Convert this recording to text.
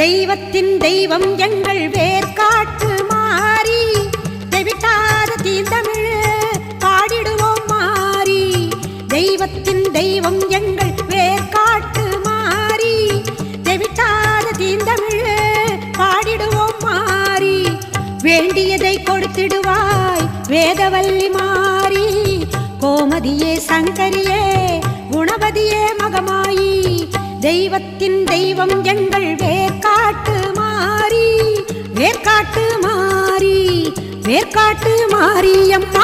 தெய்வத்தின் தெய்வம் எங்கள் வேர்காட்டு மாறி தெவிட்டாத தீந்தமிழ் பாடிடுவோம் மாறி. தெய்வத்தின் தெய்வம் எங்கள் வேர்காட்டு மாறி தெவிட்டாத தீந்தமிழ் பாடிடுவோம் மாறி. வேண்டியதை கொடுத்திடுவாய் வேதவல்லி மாறி. கோமதியே சங்கரியே குணவதியே மகமாயி. தெய்வத்தின் தெய்வம் எங்கள் வேர்காட்டு மாறி. வேர்காட்டு மாறி வேர்காட்டு மாரியம்மா.